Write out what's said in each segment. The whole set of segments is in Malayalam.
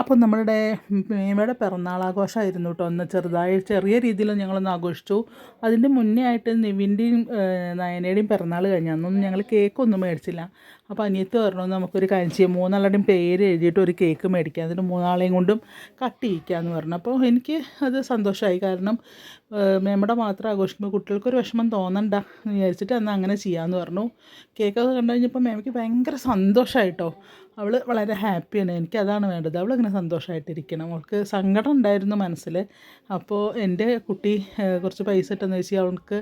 അപ്പോൾ നമ്മളുടെ മേമയുടെ പിറന്നാളാഘോഷമായിരുന്നു കേട്ടോ. ഒന്ന് ചെറിയ രീതിയിൽ ഞങ്ങളൊന്ന് ആഘോഷിച്ചു. അതിൻ്റെ മുന്നേ ആയിട്ട് നിവിൻ്റെയും നയനയുടെയും പിറന്നാൾ കഴിഞ്ഞു. അന്നൊന്നും ഞങ്ങൾ കേക്കൊന്നും മേടിച്ചില്ല. അപ്പോൾ അനിയത്തി പറഞ്ഞു നമുക്കൊരു കാര്യം ചെയ്യാം, മൂന്നാളുടെയും പേര് എഴുതിയിട്ട് ഒരു കേക്ക് മേടിക്കാം, അതിന് മൂന്നാളെയും കൊണ്ടും കട്ട് ചെയ്യിക്കാമെന്ന് പറഞ്ഞു. അപ്പോൾ എനിക്ക് അത് സന്തോഷമായി. കാരണം മേമയുടെ മാത്രം ആഘോഷിക്കുമ്പോൾ കുട്ടികൾക്കൊരു വിഷമം തോന്നണ്ട എന്ന് വിചാരിച്ചിട്ട് അന്ന് അങ്ങനെ ചെയ്യാമെന്ന് പറഞ്ഞു. കേക്കൊക്കെ കണ്ടു കഴിഞ്ഞപ്പോൾ മേമയ്ക്ക് ഭയങ്കര സന്തോഷമായിട്ടോ. അവൾ വളരെ ഹാപ്പിയാണ്. എനിക്കതാണ് വേണ്ടത്. അവളിങ്ങനെ സന്തോഷമായിട്ടിരിക്കണം. അവൾക്ക് സങ്കടം ഉണ്ടായിരുന്നു മനസ്സിൽ. അപ്പോൾ എൻ്റെ കുട്ടി കുറച്ച് പൈസ ഇട്ടെന്ന് വെച്ചാൽ അവൾക്ക്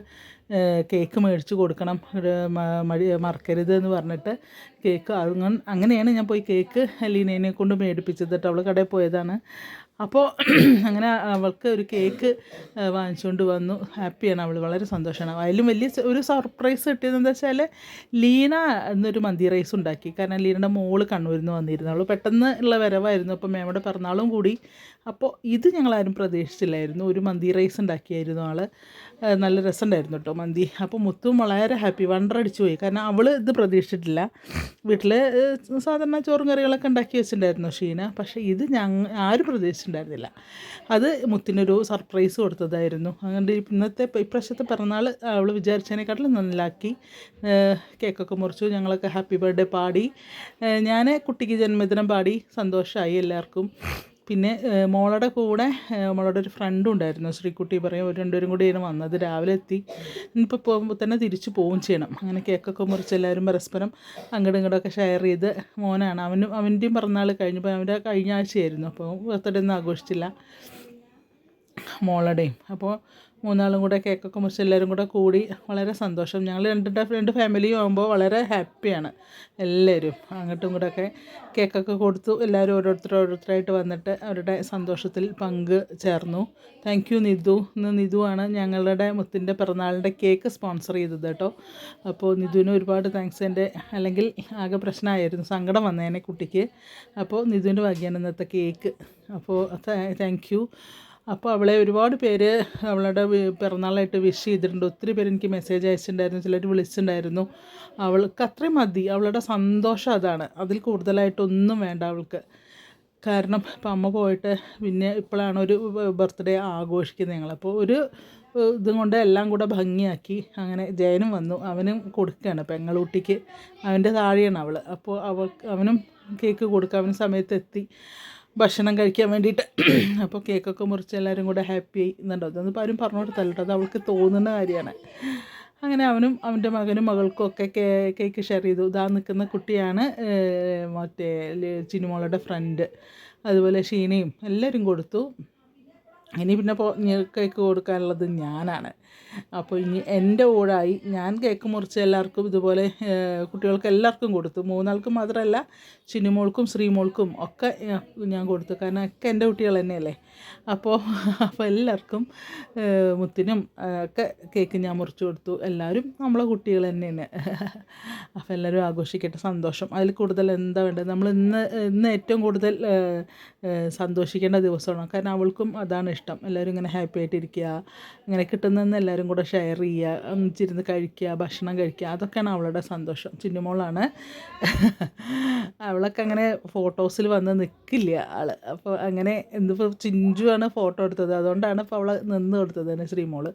കേക്ക് മേടിച്ച് കൊടുക്കണം, മറക്കരുത് എന്ന് പറഞ്ഞിട്ട് കേക്ക് അങ്ങനെയാണ് ഞാൻ പോയി കേക്ക് ലീനേനെ കൊണ്ട് മേടിപ്പിച്ചത് കേട്ടോ. അവൾ കടയിൽ പോയതാണ്. അപ്പോൾ അങ്ങനെ അവൾക്ക് ഒരു കേക്ക് വാങ്ങിച്ചുകൊണ്ട് വന്നു. ഹാപ്പിയാണ് അവൾ, വളരെ സന്തോഷമാണ്. അതിലും വലിയ ഒരു സർപ്രൈസ് കിട്ടിയതെന്താ വെച്ചാൽ ലീന എന്നൊരു മന്തി റൈസ് ഉണ്ടാക്കി. കാരണം ലീനയുടെ മോള് കണ്ണൂരിൽ നിന്ന് വന്നിരുന്നു. അവൾ പെട്ടെന്ന് ഉള്ള വരവായിരുന്നു. അപ്പോൾ മേമയുടെ പിറന്നാളും കൂടി. അപ്പോൾ ഇത് ഞങ്ങളാരും പ്രതീക്ഷിച്ചില്ലായിരുന്നു. ഒരു മന്തി റൈസ് ഉണ്ടാക്കിയായിരുന്നു ആൾ. നല്ല രസമുണ്ടായിരുന്നു കേട്ടോ മന്തി. അപ്പോൾ മുത്തും വളരെ ഹാപ്പി, വണ്ടറടിച്ചു പോയി. കാരണം അവൾ ഇത് പ്രതീക്ഷിച്ചിട്ടില്ല. വീട്ടിൽ സാധാരണ ചോറും കറികളൊക്കെ ഉണ്ടാക്കി വെച്ചിട്ടുണ്ടായിരുന്നു ഷീന. പക്ഷേ ഇത് ആരും പ്രതീക്ഷിച്ചിട്ടുണ്ടായിരുന്നില്ല. അത് മുത്തിനൊരു സർപ്രൈസ് കൊടുത്തതായിരുന്നു. അങ്ങനെ ഇപ്രാവശ്യത്തെ പിറന്നാൾ അവൾ വിചാരിച്ചതിനെക്കാട്ടിലും നന്നാക്കി. കേക്കൊക്കെ മുറിച്ചു, ഞങ്ങളൊക്കെ ഹാപ്പി ബർത്ത്ഡേ പാടി. ഞാൻ കുട്ടിക്ക് ജന്മദിനം പാടി. സന്തോഷമായി എല്ലാവർക്കും. പിന്നെ മോളുടെ കൂടെ മോളുടെ ഒരു ഫ്രണ്ടും ഉണ്ടായിരുന്നു, ശ്രീകുട്ടി പറയും. ഒരു രണ്ടുപേരും കൂടിയാണ് വന്നത്. രാവിലെ എത്തി. ഇനിയിപ്പോൾ പോകുമ്പോൾ തന്നെ തിരിച്ചു പോവുകയും ചെയ്യണം. അങ്ങനെ കേക്കൊക്കെ മുറിച്ച് എല്ലാവരും പരസ്പരം അങ്ങോട്ടും ഇങ്ങോട്ടൊക്കെ ഷെയർ ചെയ്ത്. മോനാണ്, അവൻ്റെയും പിറന്നാൾ കഴിഞ്ഞപ്പോൾ അവൻ്റെ കഴിഞ്ഞ ആഴ്ചയായിരുന്നു. അപ്പോൾ ബർത്ത്ഡേ ഒന്നും ആഘോഷിച്ചില്ല മോളുടെയും. അപ്പോൾ മൂന്നാളും കൂടെ കേക്കൊക്കെ മുറിച്ച് എല്ലാവരും കൂടെ കൂടി വളരെ സന്തോഷം. ഞങ്ങൾ രണ്ട് ഫാമിലിയും ആകുമ്പോൾ വളരെ ഹാപ്പിയാണ്. എല്ലാവരും അങ്ങോട്ടും ഇങ്ങോട്ടൊക്കെ കേക്കൊക്കെ കൊടുത്തു. എല്ലാവരും ഓരോരുത്തരായിട്ട് വന്നിട്ട് അവരുടെ സന്തോഷത്തിൽ പങ്ക് ചേർന്നു. Thank you Nidhu. ഇന്ന് നിധുവാണ് ഞങ്ങളുടെ മുത്തിൻ്റെ പിറന്നാളിൻ്റെ കേക്ക് സ്പോൺസർ ചെയ്തത് കേട്ടോ. അപ്പോൾ നിധുവിന് ഒരുപാട് താങ്ക്സ്. അല്ലെങ്കിൽ ആകെ പ്രശ്നമായിരുന്നു, സങ്കടം വന്നേനെ കുട്ടിക്ക്. അപ്പോൾ നിധുവിൻ്റെ ഭാഗ്യമാണ് ഇന്നത്തെ കേക്ക്. അപ്പോൾ താങ്ക് യു. അപ്പോൾ അവളെ ഒരുപാട് പേര് അവളുടെ പിറന്നാളായിട്ട് വിഷ് ചെയ്തിട്ടുണ്ട്. ഒത്തിരി പേര് എനിക്ക് മെസ്സേജ് അയച്ചിട്ടുണ്ടായിരുന്നു, ചിലർ വിളിച്ചിട്ടുണ്ടായിരുന്നു. അവൾക്ക് അത്രയും മതി, അവളുടെ സന്തോഷം അതാണ്. അതിൽ കൂടുതലായിട്ടൊന്നും വേണ്ട അവൾക്ക്. കാരണം ഇപ്പം അമ്മ പോയിട്ട് പിന്നെ ഇപ്പോഴാണ് ഒരു ബർത്ത്ഡേ ആഘോഷിക്കുന്നത് ഞങ്ങൾ. അപ്പോൾ ഒരു ഇതും കൊണ്ട് എല്ലാം കൂടെ ഭംഗിയാക്കി. അങ്ങനെ ജയനും വന്നു, അവനും കൊടുക്കുകയാണ് പെങ്ങളൂട്ടിക്ക്. അവൻ്റെ താഴെയാണ് അവൾ. അപ്പോൾ അവനും കേക്ക് കൊടുക്കുക. അവന് സമയത്തെത്തി ഭക്ഷണം കഴിക്കാൻ വേണ്ടിയിട്ട്. അപ്പോൾ കേക്കൊക്കെ മുറിച്ച് എല്ലാവരും കൂടെ ഹാപ്പി ആയി എന്നുണ്ടോ. അതൊന്നും ആരും പറഞ്ഞു കൊടുത്തല്ല കേട്ടോ, അത് അവൾക്ക് തോന്നുന്ന കാര്യമാണ്. അങ്ങനെ അവനും അവൻ്റെ മകനും മകൾക്കും ഒക്കെ കേക്ക് ഷെയർ ചെയ്തു. ഇതാ നിൽക്കുന്ന കുട്ടിയാണ് മറ്റേ ചിനുമോളുടെ ഫ്രണ്ട്. അതുപോലെ ഷീനയും എല്ലാവരും കൊടുത്തു. ഇനി പിന്നെ കേക്ക് കൊടുക്കാനുള്ളത് ഞാനാണ്. അപ്പോൾ ഇനി എൻ്റെ ഊഴായി. ഞാൻ കേക്ക് മുറിച്ച് എല്ലാവർക്കും ഇതുപോലെ കുട്ടികൾക്ക് എല്ലാവർക്കും കൊടുത്തു. മൂന്നാൾക്കും മാത്രമല്ല, ചിന്നുമോൾക്കും ശ്രീമോൾക്കും ഒക്കെ ഞാൻ കൊടുത്തു. കാരണം ഒക്കെ എൻ്റെ കുട്ടികൾ തന്നെയല്ലേ. അപ്പോൾ എല്ലാവർക്കും മുത്തിനും ഒക്കെ കേക്ക് ഞാൻ മുറിച്ച് കൊടുത്തു. എല്ലാവരും നമ്മളെ കുട്ടികൾ തന്നെയാണ്. അപ്പോൾ എല്ലാവരും ആഘോഷിക്കട്ടെ, സന്തോഷം. അതിൽ കൂടുതൽ എന്താ വേണ്ടത്? നമ്മൾ ഇന്ന് ഏറ്റവും കൂടുതൽ സന്തോഷിക്കേണ്ട ദിവസമാണ്. കാരണം അവൾക്കും അതാണ് ഇഷ്ടം. എല്ലാവരും ഇങ്ങനെ ഹാപ്പി ആയിട്ടിരിക്കുക, ഇങ്ങനെ കിട്ടുന്നതെന്ന് എല്ലാവരും കൂടെ ഷെയർ ചെയ്യുക, ഒന്നിച്ചിരുന്ന് കഴിക്കുക, ഭക്ഷണം കഴിക്കുക, അതൊക്കെയാണ് അവളുടെ സന്തോഷം. ചിന്നുമോളാണ്. അവളൊക്കെ അങ്ങനെ ഫോട്ടോസിൽ വന്ന് നിൽക്കില്ല ആൾ. അപ്പോൾ അങ്ങനെ എന്തിപ്പോൾ ചിഞ്ചുവാണ് ഫോട്ടോ എടുത്തത്, അതുകൊണ്ടാണ് ഇപ്പോൾ അവളെ നിന്ന് കൊടുത്തത് തന്നെ ശ്രീമോള്.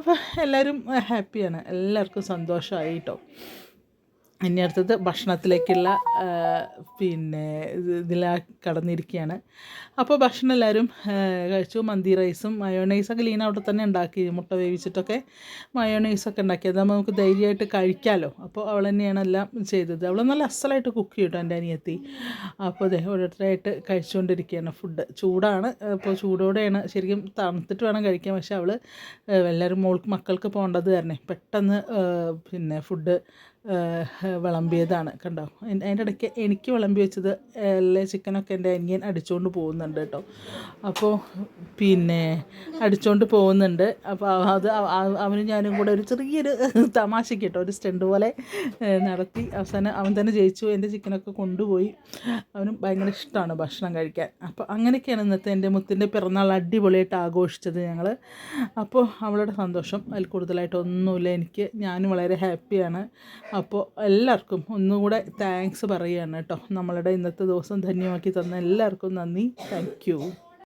അപ്പോൾ എല്ലാവരും ഹാപ്പിയാണ്, എല്ലാവർക്കും സന്തോഷമായി കേട്ടോ. ഇനി അടുത്തത് ഭക്ഷണത്തിലേക്കുള്ള പിന്നെ ഇതിലാ കടന്നിരിക്കുകയാണ്. അപ്പോൾ ഭക്ഷണം എല്ലാവരും കഴിച്ചു. മന്തി റൈസും മയോണൈസൊക്കെ ലീന അവിടെ തന്നെ ഉണ്ടാക്കി, മുട്ട വേവിച്ചിട്ടൊക്കെ മയോണൈസൊക്കെ ഉണ്ടാക്കി. അതാകുമ്പോൾ നമുക്ക് ധൈര്യമായിട്ട് കഴിക്കാമല്ലോ. അപ്പോൾ അവൾ തന്നെയാണ് എല്ലാം ചെയ്തത്. അവൾ നല്ല അസലായിട്ട് കുക്ക് ചെയ്യും കേട്ടോ എൻ്റെ അനിയത്തി. അപ്പോൾ അതെ ഓരോരുത്തരായിട്ട് കഴിച്ചുകൊണ്ടിരിക്കുകയാണ്. ഫുഡ് ചൂടാണ്, അപ്പോൾ ചൂടോടെയാണ്. ശരിക്കും തണുത്തിട്ട് വേണം കഴിക്കാൻ. പക്ഷേ അവൾ എല്ലാവരും മക്കൾക്ക് പോകേണ്ടത് തന്നെ പെട്ടെന്ന് പിന്നെ ഫുഡ് വിളമ്പിയതാണ്. കണ്ടോ, അതിൻ്റെ ഇടയ്ക്ക് എനിക്ക് വിളമ്പി വെച്ചത് എല്ലാ ചിക്കനൊക്കെ എൻ്റെ അനിയൻ അടിച്ചുകൊണ്ട് പോകുന്നുണ്ട് കേട്ടോ. അപ്പോൾ പിന്നെ അടിച്ചുകൊണ്ട് പോകുന്നുണ്ട്. അപ്പോൾ അത് അവനും ഞാനും കൂടെ ഒരു ചെറിയൊരു തമാശയ്ക്ക് കേട്ടോ, ഒരു സ്റ്റണ്ട് പോലെ നടത്തി. അവസാനം അവൻ തന്നെ ജയിച്ചു, എൻ്റെ ചിക്കനൊക്കെ കൊണ്ടുപോയി. അവനും ഭയങ്കര ഇഷ്ടമാണ് ഭക്ഷണം കഴിക്കാൻ. അപ്പോൾ അങ്ങനെയൊക്കെയാണ് ഇന്നത്തെ എൻ്റെ മുത്തിൻ്റെ പിറന്നാൾ അടിപൊളിയായിട്ട് ആഘോഷിച്ചത് ഞങ്ങൾ. അപ്പോൾ അവളുടെ സന്തോഷം, അതിൽ കൂടുതലായിട്ടൊന്നുമില്ല. ഞാനും വളരെ ഹാപ്പിയാണ്. അപ്പോൾ എല്ലാവർക്കും ഒന്നുകൂടെ താങ്ക്സ് പറയുകയാണ് കേട്ടോ. നമ്മളുടെ ഇന്നത്തെ ദിവസം ധന്യമാക്കി തന്ന എല്ലാവർക്കും നന്ദി. Thank you.